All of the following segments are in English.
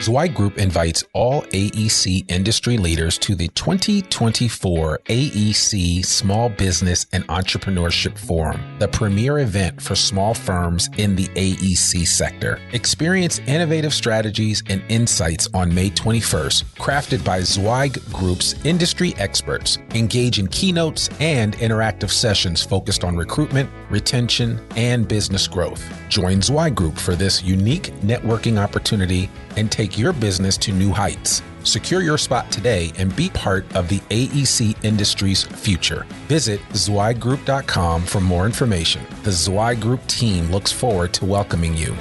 Zweig Group invites all AEC industry leaders to the 2024 AEC Small Business and Entrepreneurship Forum, the premier event for small firms in the AEC sector. Experience innovative strategies and insights on May 21st, crafted by Zweig Group's industry experts. Engage in keynotes and interactive sessions focused on recruitment, retention, and business growth. Join Zweig Group for this unique networking opportunity and take your business to new heights. Secure your spot today and be part of the AEC industry's future. Visit zweiggroup.com for more information. The Zweig Group team looks forward to welcoming you.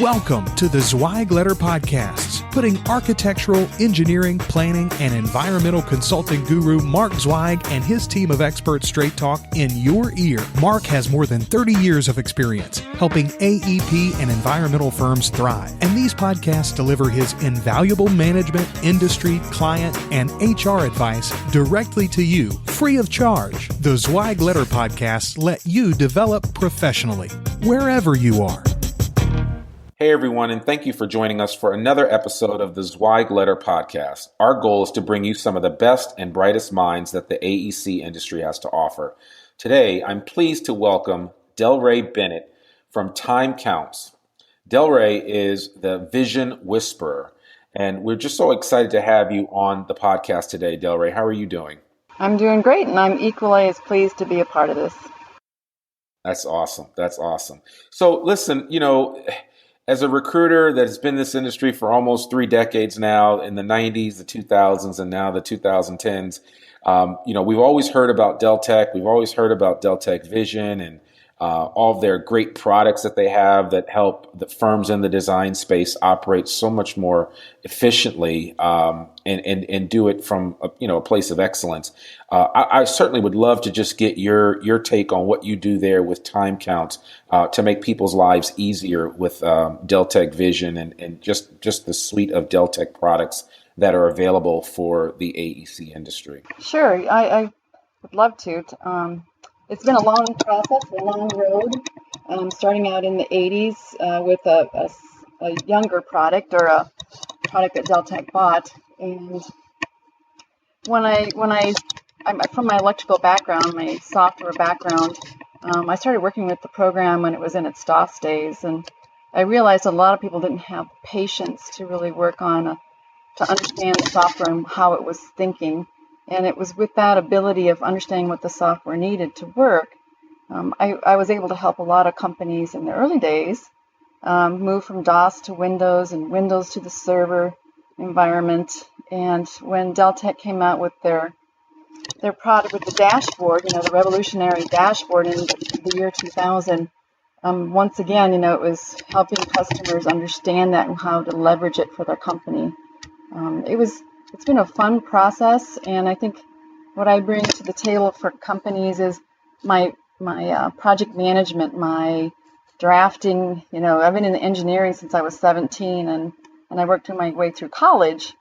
Welcome to the Zweig Letter Podcast, putting architectural, engineering, planning, and environmental consulting guru Mark Zweig and his team of experts straight talk in your ear. Mark has more than 30 years of experience helping AEP and environmental firms thrive, and these podcasts deliver his invaluable management, industry, client, and HR advice directly to you, free of charge. The Zweig Letter Podcasts let you develop professionally, wherever you are. Hey everyone, and thank you for joining us for another episode of the Zweig Letter Podcast. Our goal is to bring you some of the best and brightest minds that the AEC industry has to offer. Today, I'm pleased to welcome Delrae Bennett from Time Counts. Delrae is the Vision Whisperer, and we're just so excited to have you on the podcast today, Delrae. How are you doing? I'm doing great, and I'm equally as pleased to be a part of this. That's awesome. That's awesome. So listen, as a recruiter that has been in this industry for almost 3 decades now, in the 90s, the 2000s, and now the 2010s, we've always heard about Deltek. We've always heard about Deltek Vision and all of their great products that they have that help the firms in the design space operate so much more efficiently and do it from a place of excellence. I certainly would love to just get your take on what you do there with Time Counts to make people's lives easier with Deltek Vision and just the suite of Deltek products that are available for the AEC industry. Sure, I would love to. It's been a long process, a long road, starting out in the 80s with a younger product or a product that Deltek bought. And I'm from my electrical background, my software background, I started working with the program when it was in its DOS days, and I realized a lot of people didn't have patience to really work on to understand the software and how it was thinking. And it was with that ability of understanding what the software needed to work, I was able to help a lot of companies in the early days move from DOS to Windows and Windows to the server environment. And when Deltek came out with their product with the dashboard, the revolutionary dashboard in the year 2000, once again, it was helping customers understand that and how to leverage it for their company. It's been a fun process, and I think what I bring to the table for companies is my project management, my drafting. I've been in engineering since I was 17, and I worked my way through college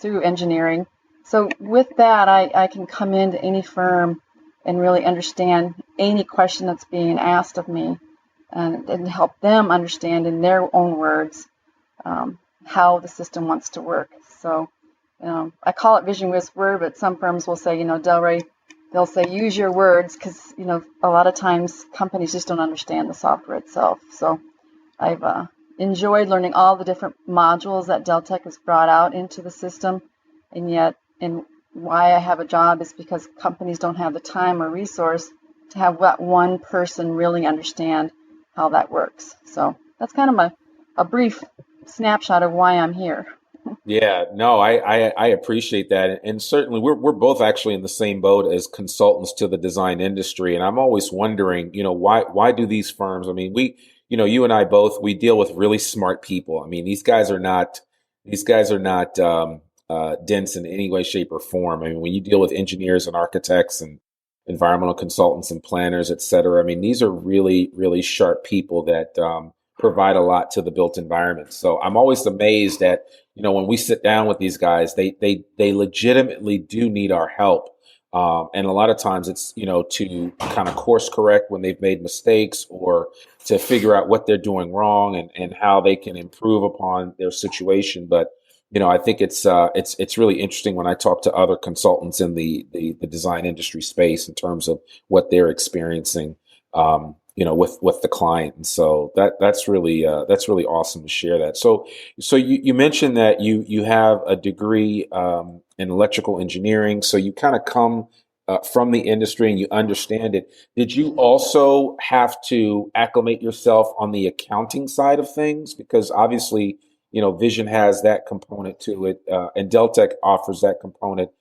through engineering. So with that, I can come into any firm and really understand any question that's being asked of me and help them understand in their own words how the system wants to work. So, I call it Vision Whisperer, but some firms will say, Delrae, they'll say, use your words, because, a lot of times companies just don't understand the software itself. So I've enjoyed learning all the different modules that Deltek has brought out into the system, and why I have a job is because companies don't have the time or resource to have that one person really understand how that works. So that's kind of a brief snapshot of why I'm here. Yeah, no, I appreciate that. And certainly we're both actually in the same boat as consultants to the design industry. And I'm always wondering, why do these firms, you and I both, we deal with really smart people. These guys are not dense in any way, shape, or form. When you deal with engineers and architects and environmental consultants and planners, et cetera, these are really, really sharp people that provide a lot to the built environment. So I'm always amazed at, when we sit down with these guys, they legitimately do need our help And a lot of times it's, to kind of course correct when they've made mistakes or to figure out what they're doing wrong and how they can improve upon their situation. But, I think it's really interesting when I talk to other consultants in the design industry space in terms of what they're experiencing, with the client. And so that's really awesome to share that. So you mentioned that you have a degree in electrical engineering, so you kind of come from the industry and you understand it. Did you also have to acclimate yourself on the accounting side of things? Because obviously, Vision has that component to it, and Deltek offers that component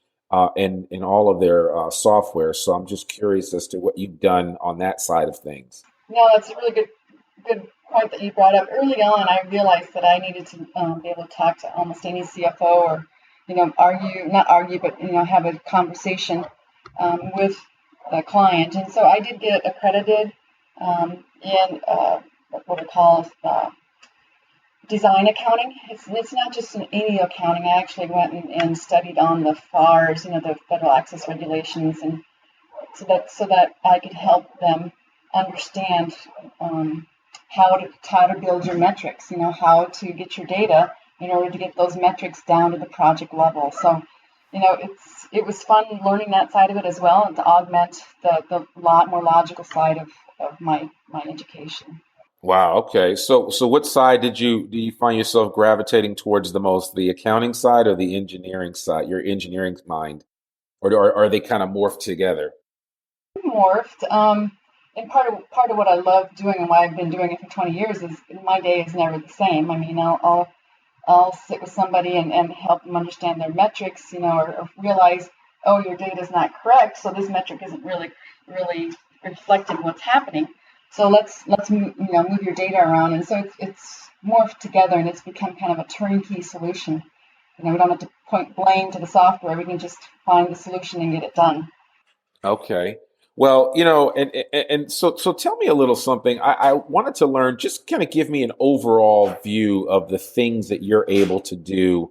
in all of their software. So I'm just curious as to what you've done on that side of things. No, that's a really good point that you brought up. Early on, I realized that I needed to be able to talk to almost any CFO or, not argue, but, have a conversation with the client. And so I did get accredited in what we call design accounting. It's not just any accounting. I actually went and studied on the FARs, the Federal Access Regulations, and so that I could help them understand how to build your metrics, how to get your data in order to get those metrics down to the project level. So, it was fun learning that side of it as well, and to augment the lot more logical side of my education. Wow. Okay. So what side do you find yourself gravitating towards the most, the accounting side or the engineering side, your engineering mind, or are they kind of morphed together? Morphed. And part of what I love doing and why I've been doing it for 20 years is my day is never the same. I mean, I'll sit with somebody and help them understand their metrics, or realize, oh, your data is not correct, so this metric isn't really reflecting what's happening. So let's move your data around, and so it's morphed together, and it's become kind of a turnkey solution. We don't have to point blame to the software; we can just find the solution and get it done. Okay. Well, and so tell me a little something. I wanted to learn, just kind of give me an overall view of the things that you're able to do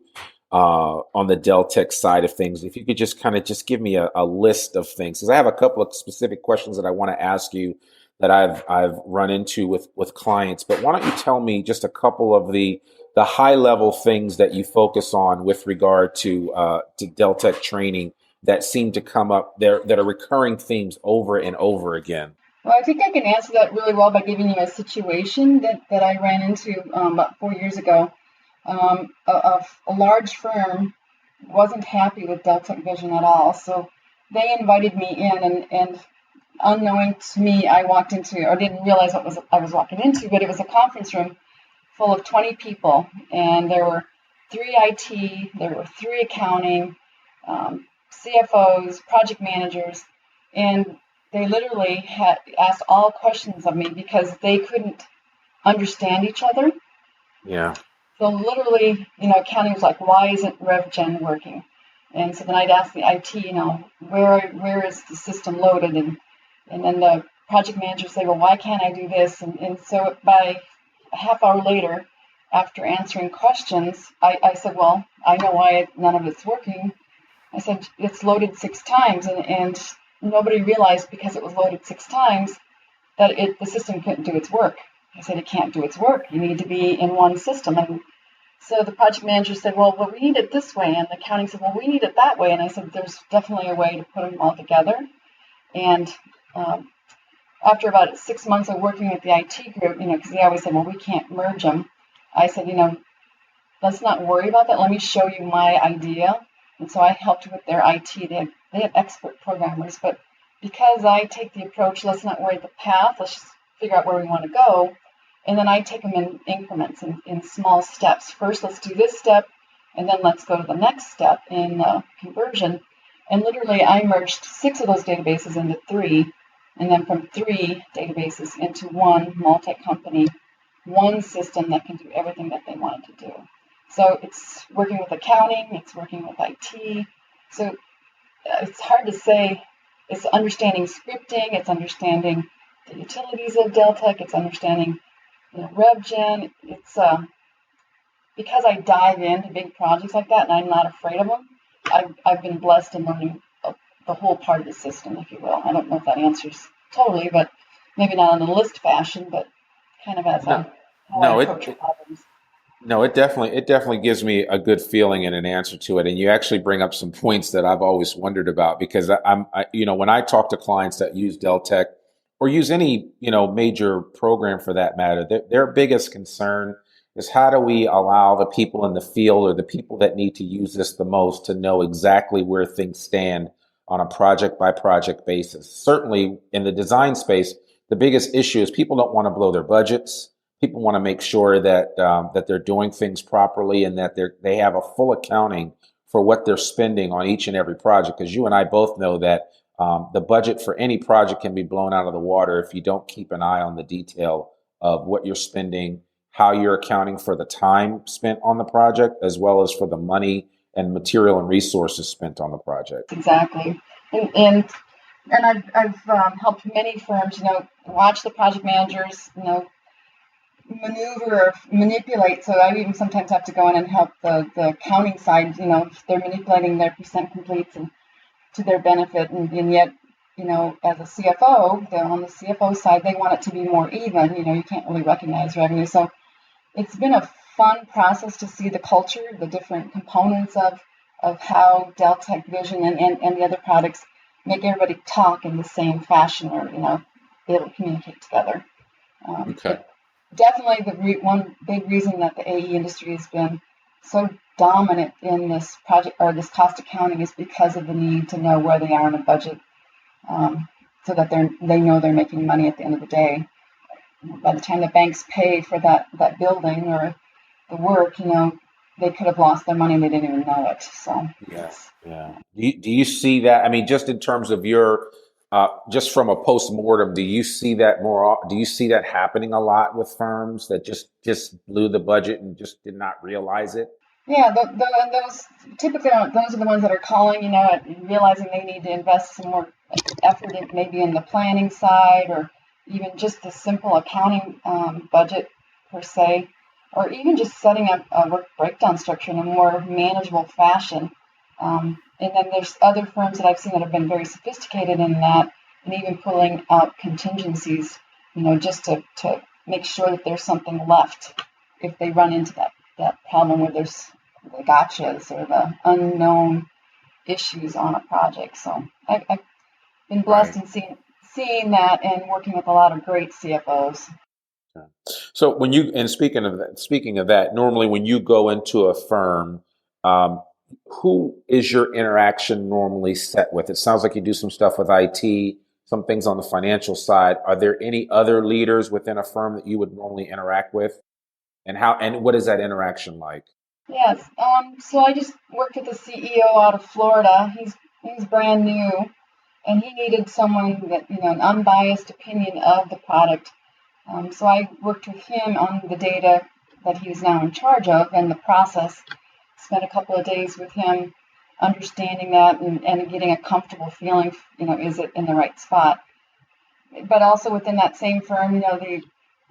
on the Deltek side of things. If you could just give me a list of things, because I have a couple of specific questions that I want to ask you that I've run into with clients. But why don't you tell me just a couple of the high level things that you focus on with regard to Deltek training that seem to come up there, that are recurring themes over and over again? Well, I think I can answer that really well by giving you a situation that I ran into about 4 years ago. A large firm wasn't happy with Deltek Vision at all, so they invited me in, and unknowing to me, I walked into, or didn't realize what I was walking into, but it was a conference room full of 20 people, and there were 3 IT, there were 3 accounting, CFOs, project managers, and they literally had asked all questions of me because they couldn't understand each other. Yeah. So literally, accounting was like, why isn't RevGen working? And so then I'd ask the IT, where is the system loaded? And then the project manager say, well, why can't I do this? And so by a half hour later, after answering questions, I said, well, I know why none of it's working. I said, it's loaded 6 times, and nobody realized because it was loaded 6 times that the system couldn't do its work. I said, it can't do its work. You need to be in one system. And so the project manager said, well, we need it this way. And the accounting said, well, we need it that way. And I said, there's definitely a way to put them all together. And after about 6 months of working with the IT group, because they always said, well, we can't merge them. I said, let's not worry about that. Let me show you my idea. And so I helped with their IT. They have expert programmers, but because I take the approach, let's not worry about the path, let's just figure out where we want to go. And then I take them in increments, in small steps. First, let's do this step, and then let's go to the next step in conversion. And literally, I merged 6 of those databases into 3, and then from 3 databases into 1 multi-company, 1 system that can do everything that they wanted to do. So it's working with accounting, it's working with IT. So it's hard to say. It's understanding scripting, it's understanding the utilities of Deltek, it's understanding RevGen. It's because I dive into big projects like that, and I'm not afraid of them. I've been blessed in learning the whole part of the system, if you will. I don't know if that answers totally, but maybe not in a list fashion, but kind of as how I approach problems. No, it definitely gives me a good feeling and an answer to it. And you actually bring up some points that I've always wondered about, because when I talk to clients that use Deltek or use any, major program for that matter, their biggest concern is how do we allow the people in the field or the people that need to use this the most to know exactly where things stand on a project by project basis. Certainly in the design space, the biggest issue is people don't want to blow their budgets. People want to make sure that that they're doing things properly and that they have a full accounting for what they're spending on each and every project. Because you and I both know that the budget for any project can be blown out of the water if you don't keep an eye on the detail of what you're spending, how you're accounting for the time spent on the project, as well as for the money and material and resources spent on the project. Exactly, and I've helped many firms, watch the project managers, maneuver or manipulate. So I even sometimes have to go in and help the accounting side. If they're manipulating their percent completes and to their benefit, and yet, as a CFO, on the CFO side, they want it to be more even. You can't really recognize revenue, so it's been a fun process to see the culture, the different components of how Deltek Vision and the other products make everybody talk in the same fashion, or be able to communicate together. Okay. Definitely one big reason that the AE industry has been so dominant in this project or this cost accounting is because of the need to know where they are in a budget, so that they know they're making money at the end of the day. By the time the banks pay for that building or the work, they could have lost their money and they didn't even know it. So yes, yeah. Do you see that? I mean, just in terms of your just from a post-mortem, do you see that happening a lot with firms that just blew the budget and just did not realize it? Yeah, those typically those are the ones that are calling, realizing they need to invest some more effort maybe in the planning side, or even just the simple accounting budget per se, or even just setting up a work breakdown structure in a more manageable fashion. And then there's other firms that I've seen that have been very sophisticated in that, and even pulling out contingencies, just to make sure that there's something left if they run into that problem where there's the gotchas or the unknown issues on a project. So I've been blessed in seeing that and working with a lot of great CFOs. So speaking of that, normally when you go into a firm, who is your interaction normally set with? It sounds like you do some stuff with IT, some things on the financial side. Are there any other leaders within a firm that you would normally interact with? And what is that interaction like? Yes. So I just worked with the CEO out of Florida. He's brand new, and he needed someone that, an unbiased opinion of the product. So I worked with him on the data that he was now in charge of and the process. Spent a couple of days with him understanding that and getting a comfortable feeling, is it in the right spot? But also within that same firm, the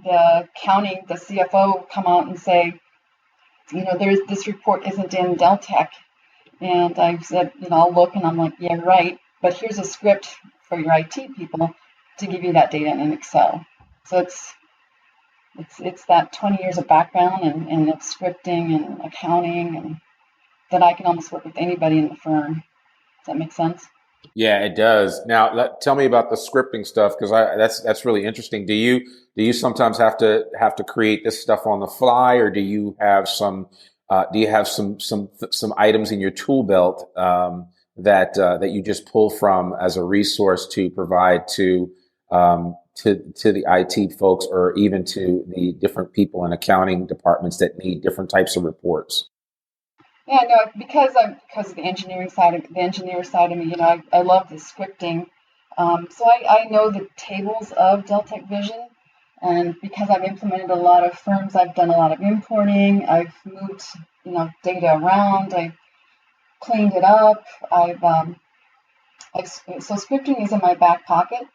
accounting, the CFO come out and say, this report isn't in Deltek. And I said, I'll look, and I'm like, yeah, right. But here's a script for your IT people to give you that data in Excel. So it's that 20 years of background and of scripting and accounting, and that I can almost work with anybody in the firm. Does that make sense? Yeah, it does. Now, tell me about the scripting stuff, because that's really interesting. Do you sometimes have to create this stuff on the fly, or do you have some items in your tool belt that you just pull from as a resource to provide to the IT folks, or even to the different people in accounting departments that need different types of reports? Yeah, no, because of the engineer side of me, I love the scripting. So I know the tables of Deltek Vision, and because I've implemented a lot of firms, I've done a lot of importing. I've moved, data around. I've cleaned it up. So scripting is in my back pocket,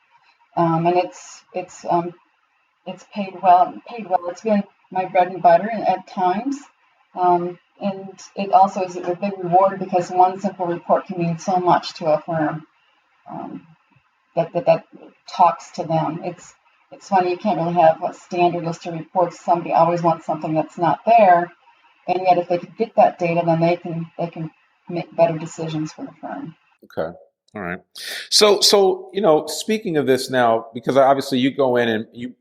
and it's paid well. It's been my bread and butter at times. And it also is a big reward, because one simple report can mean so much to a firm. that talks to them. It's funny, you can't really have a standard list of reports. Somebody always wants something that's not there, and yet if they can get that data, then they can make better decisions for the firm. Okay. All right. So, speaking of this now, because obviously you go in and you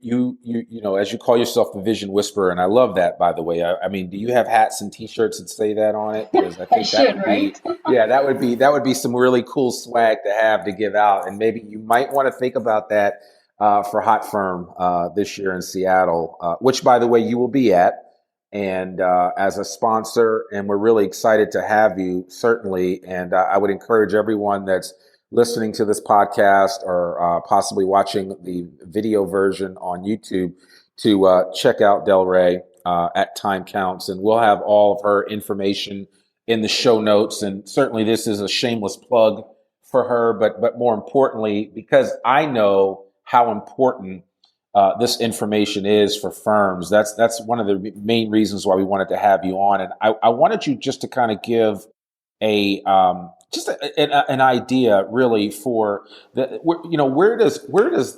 as you call yourself the vision whisperer, and I love that, by the way. I mean, do you have hats and T-shirts that say that on it? Because I think should, right? Yeah, that would be some really cool swag to have to give out, and maybe you might want to think about that for Hot Firm this year in Seattle, which, by the way, you will be at. And as a sponsor, and we're really excited to have you, certainly. And I would encourage everyone that's listening to this podcast or possibly watching the video version on YouTube to check out Delrae at Time Counts. And we'll have all of her information in the show notes. And certainly this is a shameless plug for her, but more importantly, because I know how important this information is for firms. That's one of the main reasons why we wanted to have you on. And I wanted you just to kind of give an idea really for where does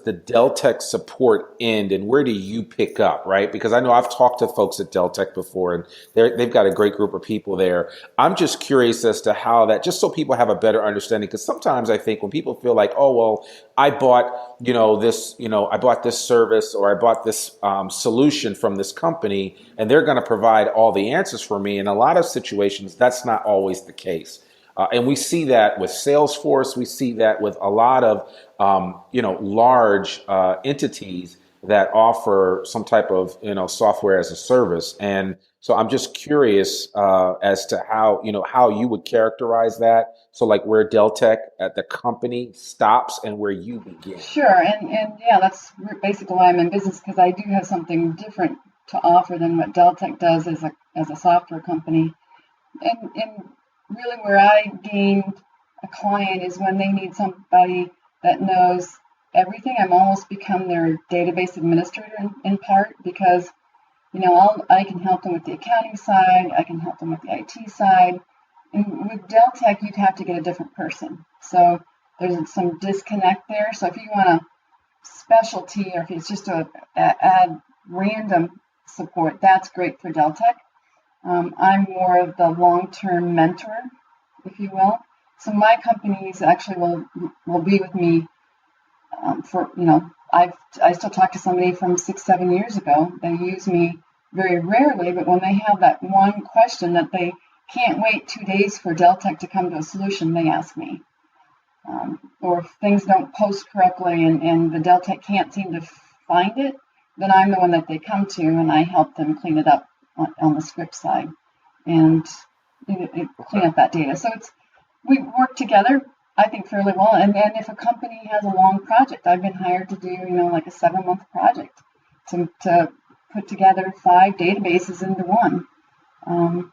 the Deltek support end and where do you pick up, right? Because I know I've talked to folks at Deltek before and they've got a great group of people there. I'm just curious as to how that, just so people have a better understanding, because sometimes I think when people feel like, oh, well, I bought, I bought this service or I bought this solution from this company and they're going to provide all the answers for me. In a lot of situations, that's not always the case. And we see that with Salesforce. We see that with a lot of, large entities that offer some type of, software as a service. And so I'm just curious as to how you would characterize that. So like where Deltek at the company stops and where you begin. Sure. And yeah, that's basically why I'm in business, because I do have something different to offer than what Deltek does as a software company. And really where I gained a client is when they need somebody that knows everything. I'm almost become their database administrator in part, because I can help them with the accounting side, I can help them with the IT side. And with Deltek, you'd have to get a different person. So there's some disconnect there. So if you want a specialty, or if it's just a add random support, that's great for Deltek. I'm more of the long-term mentor, if you will. So my companies actually will be with me I still talk to somebody from 6-7 years ago. They use me very rarely, but when they have that one question that they can't wait 2 days for Deltek to come to a solution, they ask me. Or if things don't post correctly and the Deltek can't seem to find it, then I'm the one that they come to and I help them clean it up on the script side and clean up that data. So we work together, I think, fairly well. And then if a company has a long project, I've been hired to do, like a 7-month project to put together 5 databases into one.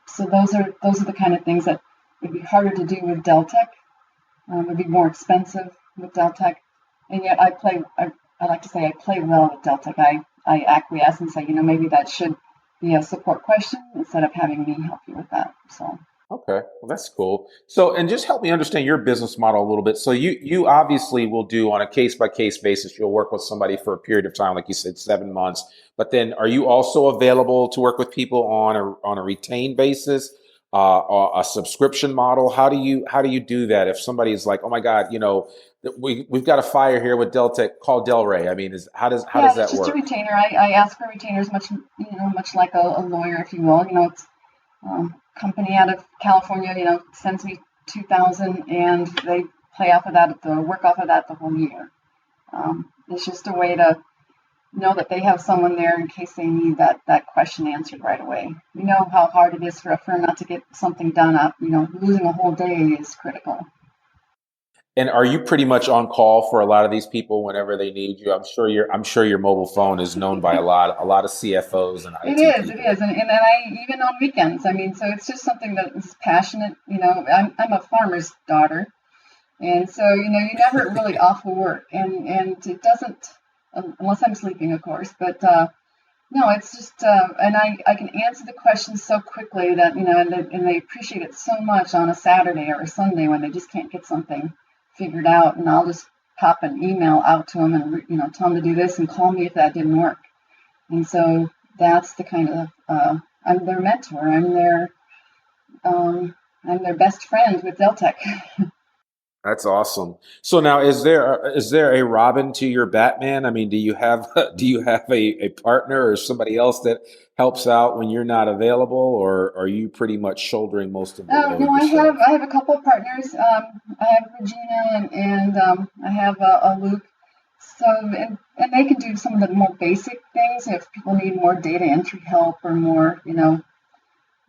So those are the kind of things that would be harder to do with Deltek. Would be more expensive with Deltek. And yet I like to say I play well with Deltek. I acquiesce and say, maybe that should be a support question instead of having me help you with that. So. Okay, well, that's cool. So, and just help me understand your business model a little bit. So you obviously will do on a case-by-case basis, you'll work with somebody for a period of time, like you said, 7 months. But then are you also available to work with people on a retained basis, or a subscription model? How do you do that? If somebody's like, oh my God, we've got a fire here with Deltek, call Delrae. I mean, how does that work? It's just a retainer. I ask for retainers much like a lawyer, if you will. It's company out of California, sends me $2,000 and they work off of that the whole year. It's just a way to know that they have someone there in case they need that question answered right away. You know how hard it is for a firm not to get something done up. Losing a whole day is critical. And are you pretty much on call for a lot of these people whenever they need you? I'm sure your mobile phone is known by a lot of CFOs and IT It is, and I even on weekends. I mean, so it's just something that is passionate. I'm a farmer's daughter, and so you never really off of work, and it doesn't unless I'm sleeping, of course. But no, it's just and I can answer the questions so quickly that and they appreciate it so much on a Saturday or a Sunday when they just can't get something figured out, and I'll just pop an email out to them and tell them to do this and call me if that didn't work. And so that's the kind of I'm their mentor. I'm their best friend with Deltek. That's awesome. So now, is there a Robin to your Batman? I mean, do you have a partner or somebody else that helps out when you're not available, or are you pretty much shouldering most of the load No, yourself? I have a couple of partners. I have Regina and I have a Luke. So and they can do some of the more basic things if people need more data entry help or more,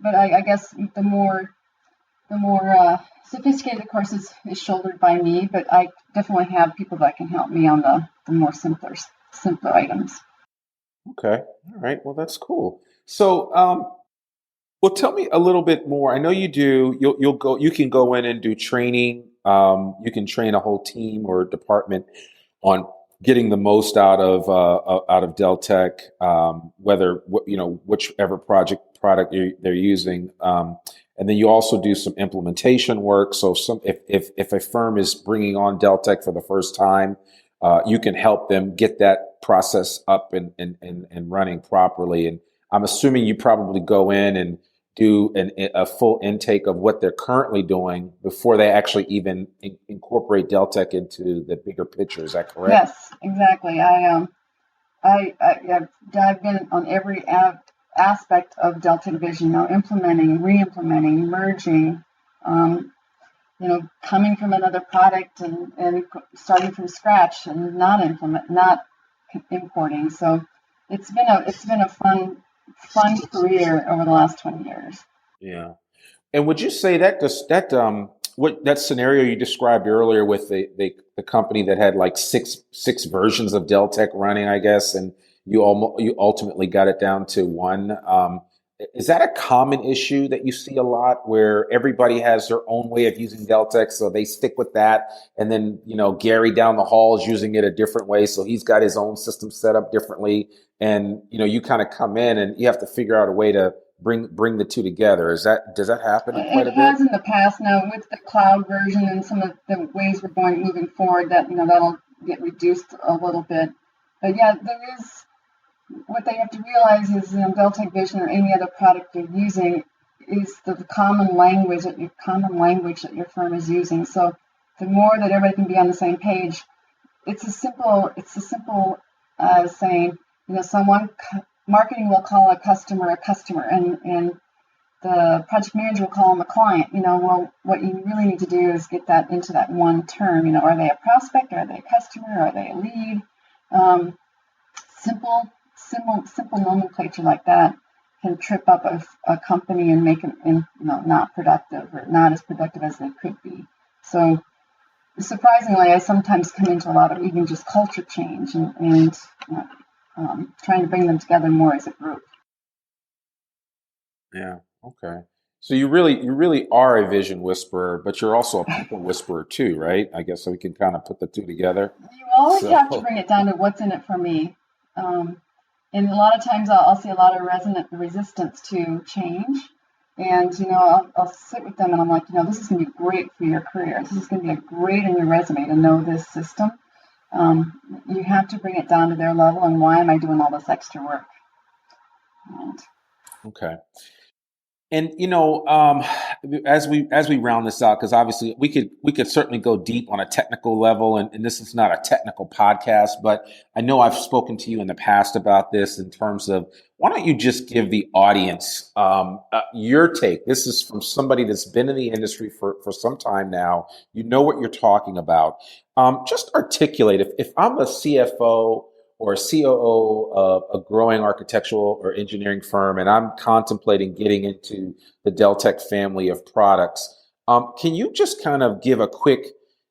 But I guess the more sophisticated courses is shouldered by me, but I definitely have people that can help me on the more simpler items. Okay. All right. Well, that's cool. So, well, tell me a little bit more. I know you do. You can go in and do training. You can train a whole team or department on getting the most out of Deltek, whichever product they're using. And then you also do some implementation work. So if a firm is bringing on Deltek for the first time, you can help them get that process up and running properly. And I'm assuming you probably go in and do a full intake of what they're currently doing before they actually even incorporate Deltek into the bigger picture. Is that correct? Yes, exactly. I've been on every aspect of Deltek Vision, implementing, re-implementing, merging, coming from another product and starting from scratch and not importing. So it's been a fun career over the last 20 years. Yeah. And would you say that what that scenario you described earlier with the company that had like six versions of Deltek running, I guess, and you ultimately got it down to one. Is that a common issue that you see a lot, where everybody has their own way of using Deltek, so they stick with that, and then Gary down the hall is using it a different way, so he's got his own system set up differently, and you kind of come in and you have to figure out a way to bring the two together. Does that happen quite a bit? It has in the past. Now with the cloud version and some of the ways we're moving forward, that that'll get reduced a little bit. But yeah, there is. What they have to realize is Deltek Vision or any other product you're using is the common language that your firm is using. So the more that everybody can be on the same page, it's as simple as saying, marketing will call a customer, and the project manager will call them a client. Well, what you really need to do is get that into that one term. Are they a prospect? Are they a customer? Are they a lead? Simple nomenclature like that can trip up a company and make them not productive, or not as productive as they could be. So surprisingly, I sometimes come into a lot of even just culture change and trying to bring them together more as a group. Yeah. Okay. So you really are a vision whisperer, but you're also a people whisperer too, right? I guess so we can kind of put the two together. You always have to bring it down to what's in it for me. And a lot of times I'll see a lot of resistance to change. And, I'll sit with them and I'm like, this is going to be great for your career. This is going to be great in your resume to know this system. You have to bring it down to their level. And why am I doing all this extra work? Okay. And as we round this out, because obviously we could certainly go deep on a technical level, and this is not a technical podcast, but I know I've spoken to you in the past about this in terms of, why don't you just give the audience your take? This is from somebody that's been in the industry for some time now. You know what you're talking about. Just articulate, if I'm a CFO or a COO of a growing architectural or engineering firm, and I'm contemplating getting into the Deltek family of products, can you just kind of give a quick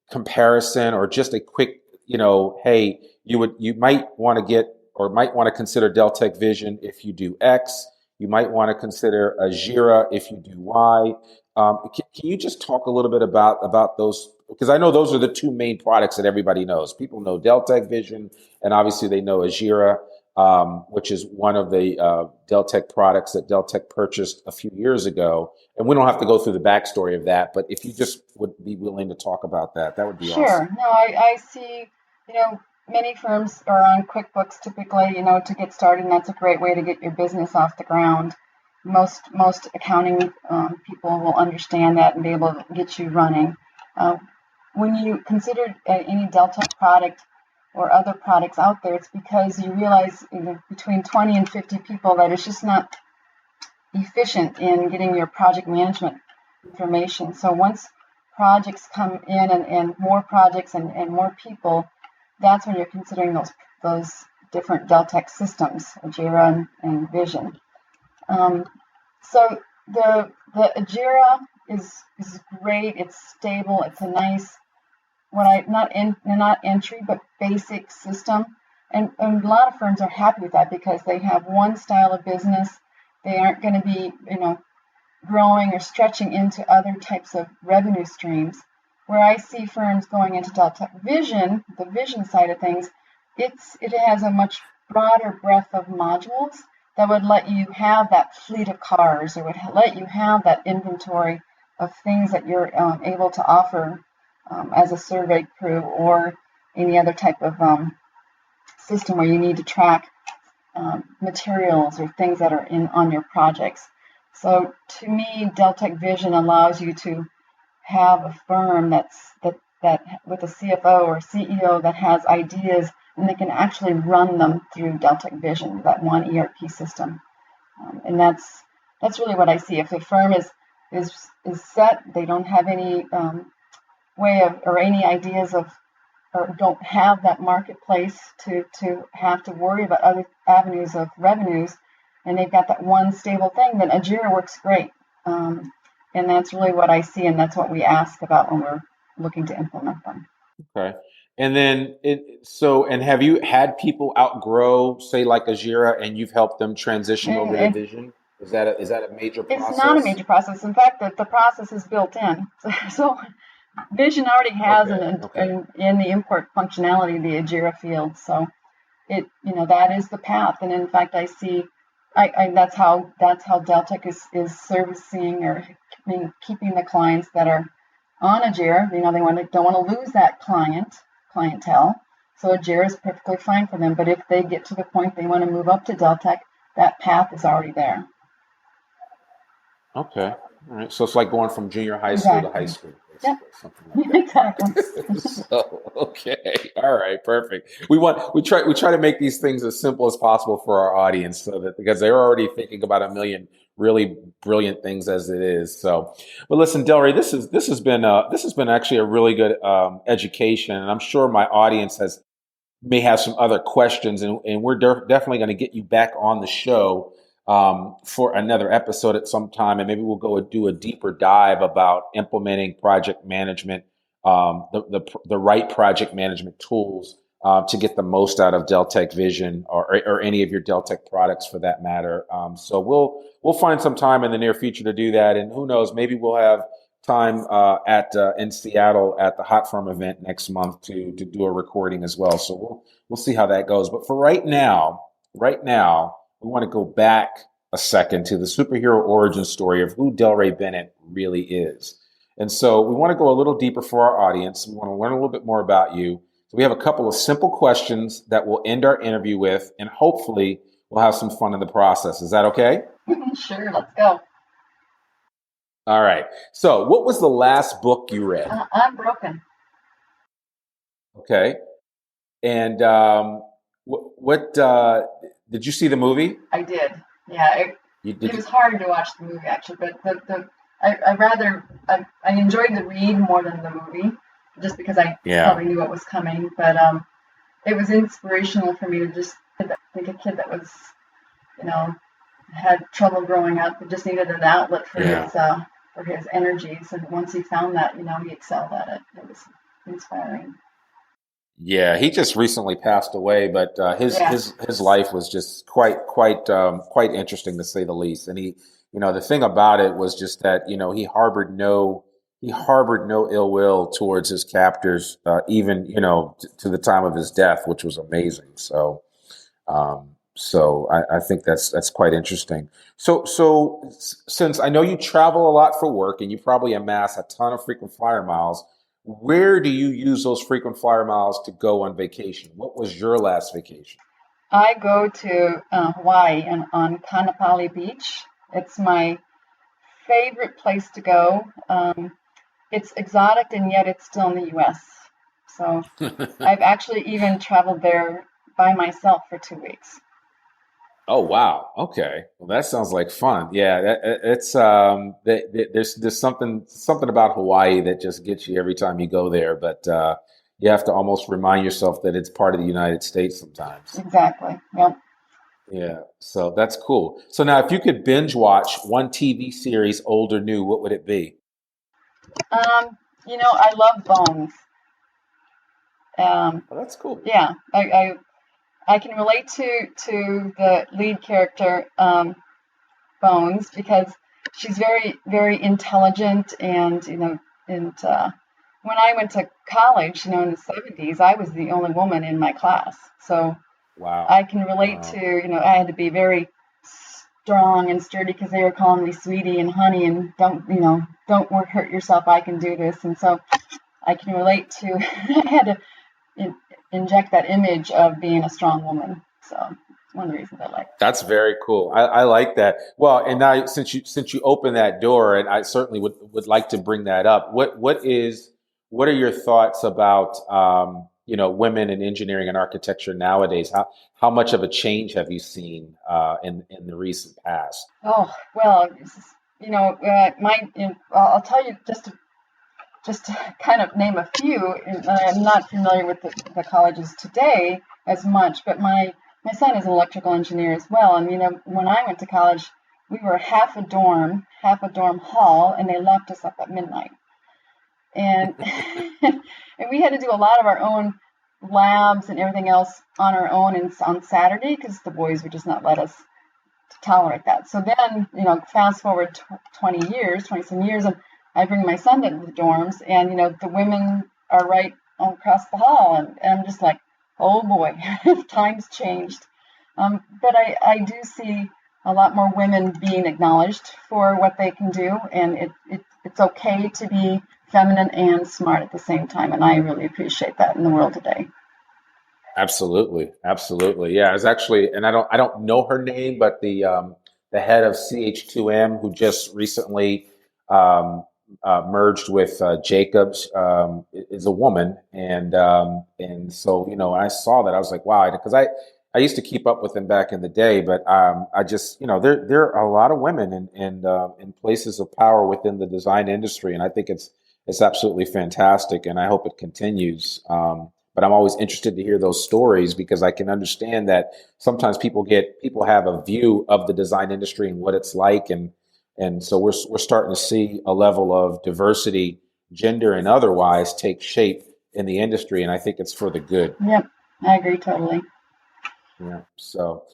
comparison, or just a quick, hey, you might want to get, or might want to consider Deltek Vision if you do X. You might want to consider a Jira if you do Y. Can you just talk a little bit about those? Because I know those are the two main products that everybody knows. People know Deltek Vision, and obviously they know Jira. which is one of the Deltek products that Deltek purchased a few years ago. And we don't have to go through the backstory of that, but if you just would be willing to talk about that, that would be Sure. awesome. No, I see, many firms are on QuickBooks typically, to get started, and that's a great way to get your business off the ground. Most accounting people will understand that and be able to get you running. When you consider any Deltek product or other products out there, it's because you realize between 20 and 50 people that it's just not efficient in getting your project management information. So once projects come in and more projects and more people, that's when you're considering those different Deltek systems, Jira and Vision. So the Jira is great. It's stable. It's a nice, not entry, but basic system. And a lot of firms are happy with that because they have one style of business. They aren't going to be, growing or stretching into other types of revenue streams. Where I see firms going into Deltek Vision, the Vision side of things, it has a much broader breadth of modules that would let you have that fleet of cars, or would let you have that inventory of things that you're able to offer as a survey crew or any other type of system where you need to track materials or things that are on your projects. So to me, Deltek Vision allows you to have a firm that with a CFO or CEO that has ideas, and they can actually run them through Deltek Vision, that one ERP system. And that's really what I see. If the firm is set, they don't have any way of, or any ideas of, or don't have that marketplace to have to worry about other avenues of revenues, and they've got that one stable thing, then a Jira works great. And that's really what I see, and that's what we ask about when we're looking to implement them. Okay. And then, and have you had people outgrow, say, like a Jira, and you've helped them transition over to Vision? Is that a major process? It's not a major process. In fact, the process is built in. So Vision already has in the import functionality the Jira field. So that is the path. And in fact, I see that's how Deltek is servicing or keeping the clients that are on a Jira. They don't want to lose that clientele. So a Jira is perfectly fine for them. But if they get to the point they want to move up to Deltek, that path is already there. Okay. All right. So it's like going from junior high school to high school. Yep. Something like that. Exactly. So, okay. All right. Perfect. We try to make these things as simple as possible for our audience, so that, because they're already thinking about a million really brilliant things as it is. So, but listen, Delrae, this has been actually a really good education, and I'm sure my audience may have some other questions, and we're definitely going to get you back on the show for another episode at some time, and maybe we'll go and do a deeper dive about implementing project management, the right project management tools to get the most out of Deltek Vision or any of your Deltek products for that matter. So we'll find some time in the near future to do that, and who knows, maybe we'll have time in Seattle at the Hot Firm event next month to do a recording as well. So we'll see how that goes. But for right now, we want to go back a second to the superhero origin story of who Delrae Bennett really is. And so we want to go a little deeper for our audience. We want to learn a little bit more about you. So we have a couple of simple questions that we'll end our interview with, and hopefully we'll have some fun in the process. Is that okay? Sure, let's go. All right. So what was the last book you read? Unbroken. Okay. And what did you see the movie? I did. Yeah, it was hard to watch the movie actually, but I enjoyed the read more than the movie, just because I probably knew what was coming. But it was inspirational for me to just think a kid that was, had trouble growing up, but just needed an outlet for his energies, and once he found that, he excelled at it. It was inspiring. Yeah, he just recently passed away, but his life was just quite interesting, to say the least. And he, the thing about it was just that, he harbored no ill will towards his captors, even to the time of his death, which was amazing. So So I think that's quite interesting. Since I know you travel a lot for work and you probably amass a ton of frequent flyer miles, where do you use those frequent flyer miles to go on vacation? What was your last vacation? I go to Hawaii and on Kaanapali Beach. It's my favorite place to go. It's exotic and yet it's still in the U.S. So I've actually even traveled there by myself for 2 weeks. Oh wow. Okay. Well, that sounds like fun. Yeah, it's there's something about Hawaii that just gets you every time you go there, but you have to almost remind yourself that it's part of the United States sometimes. Exactly. Yep. Yeah. So that's cool. So now, if you could binge watch one TV series, old or new, what would it be? I love Bones. Oh, that's cool. Yeah, I can relate to the lead character, Bones, because she's very, very intelligent and, when I went to college, in the 70s, I was the only woman in my class. So Wow. I can relate Wow. to, I had to be very strong and sturdy because they were calling me sweetie and honey and don't hurt yourself. I can do this. And so I can relate to, I had to inject that image of being a strong woman. So it's one of the reasons I like it. That's very cool. I like that. Well, and now since you opened that door, and I certainly would like to bring that up. What are your thoughts about women in engineering and architecture nowadays? How much of a change have you seen in the recent past? Oh, well, I'll tell you just to kind of name a few. I'm not familiar with the colleges today as much, but my son is an electrical engineer as well. And, when I went to college, we were half a dorm hall, and they locked us up at midnight. And and we had to do a lot of our own labs and everything else on our own and on Saturday because the boys would just not let us tolerate that. So then, fast forward 20-some years, and I bring my son to the dorms, and the women are right across the hall, and I'm just like, oh boy, times changed. But I do see a lot more women being acknowledged for what they can do, and it's okay to be feminine and smart at the same time, and I really appreciate that in the world today. Absolutely, absolutely. Yeah, it's actually, and I don't know her name, but the head of CH2M, who just recently merged with Jacobs, is a woman, and so I saw that, I was like, wow, because I used to keep up with them back in the day, but I just there are a lot of women in places of power within the design industry, and I think it's absolutely fantastic, and I hope it continues. But I'm always interested to hear those stories because I can understand that sometimes people have a view of the design industry and what it's like, and so we're starting to see a level of diversity, gender and otherwise, take shape in the industry, and I think it's for the good. Yep, I agree totally. Yeah. So,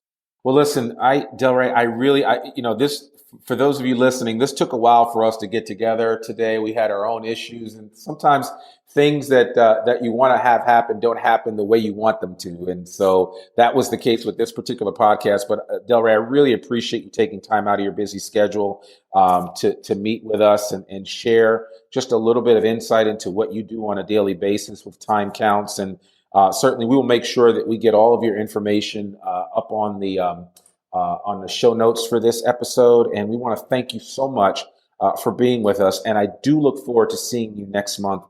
well, listen, Delrae, this, for those of you listening, this took a while for us to get together today. We had our own issues, and sometimes things that you want to have happen don't happen the way you want them to. And so that was the case with this particular podcast. But Delrae, I really appreciate you taking time out of your busy schedule to meet with us and share just a little bit of insight into what you do on a daily basis with time counts. And certainly we will make sure that we get all of your information up on the show notes for this episode. And we want to thank you so much for being with us. And I do look forward to seeing you next month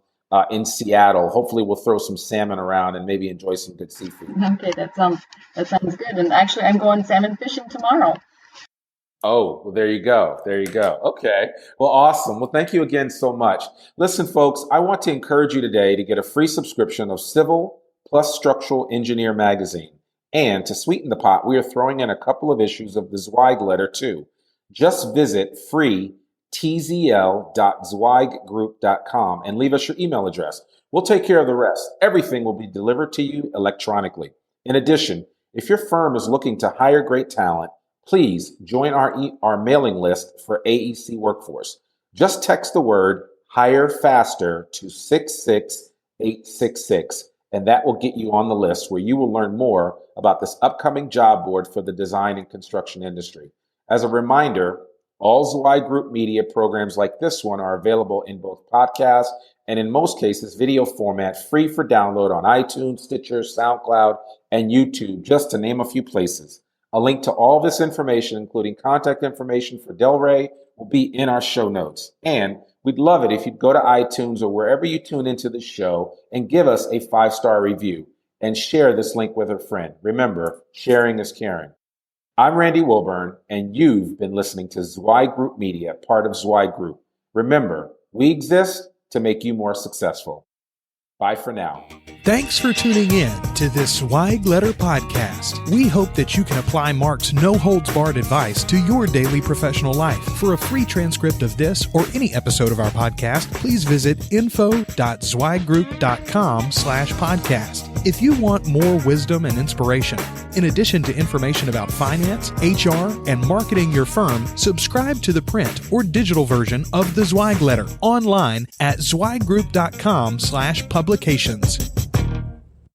in Seattle. Hopefully we'll throw some salmon around and maybe enjoy some good seafood. Okay, that sounds good. And actually, I'm going salmon fishing tomorrow. Oh, well, there you go. There you go. Okay. Well, awesome. Well, thank you again so much. Listen, folks, I want to encourage you today to get a free subscription of Civil plus Structural Engineer magazine. And to sweeten the pot, we are throwing in a couple of issues of the Zweig Letter too. Just visit freetzl.zweiggroup.com and leave us your email address. We'll take care of the rest. Everything will be delivered to you electronically. In addition, if your firm is looking to hire great talent, please join our mailing list for AEC Workforce. Just text the word "hire faster" to 66866 and that will get you on the list where you will learn more about this upcoming job board for the design and construction industry. As a reminder, all Zweig Group media programs like this one are available in both podcast and in most cases video format, free for download on iTunes, Stitcher, SoundCloud, and YouTube, just to name a few places. A link to all this information, including contact information for Delrae, will be in our show notes. And we'd love it if you'd go to iTunes or wherever you tune into the show and give us a 5-star review and share this link with a friend. Remember, sharing is caring. I'm Randy Wilburn, and you've been listening to Zweig Group Media, part of Zweig Group. Remember, we exist to make you more successful. Bye for now. Thanks for tuning in to this Zweig Letter Podcast. We hope that you can apply Mark's no-holds-barred advice to your daily professional life. For a free transcript of this or any episode of our podcast, please visit info.zweiggroup.com/podcast. If you want more wisdom and inspiration, in addition to information about finance, HR, and marketing your firm, subscribe to the print or digital version of the Zweig Letter online at zweiggroup.com/publications.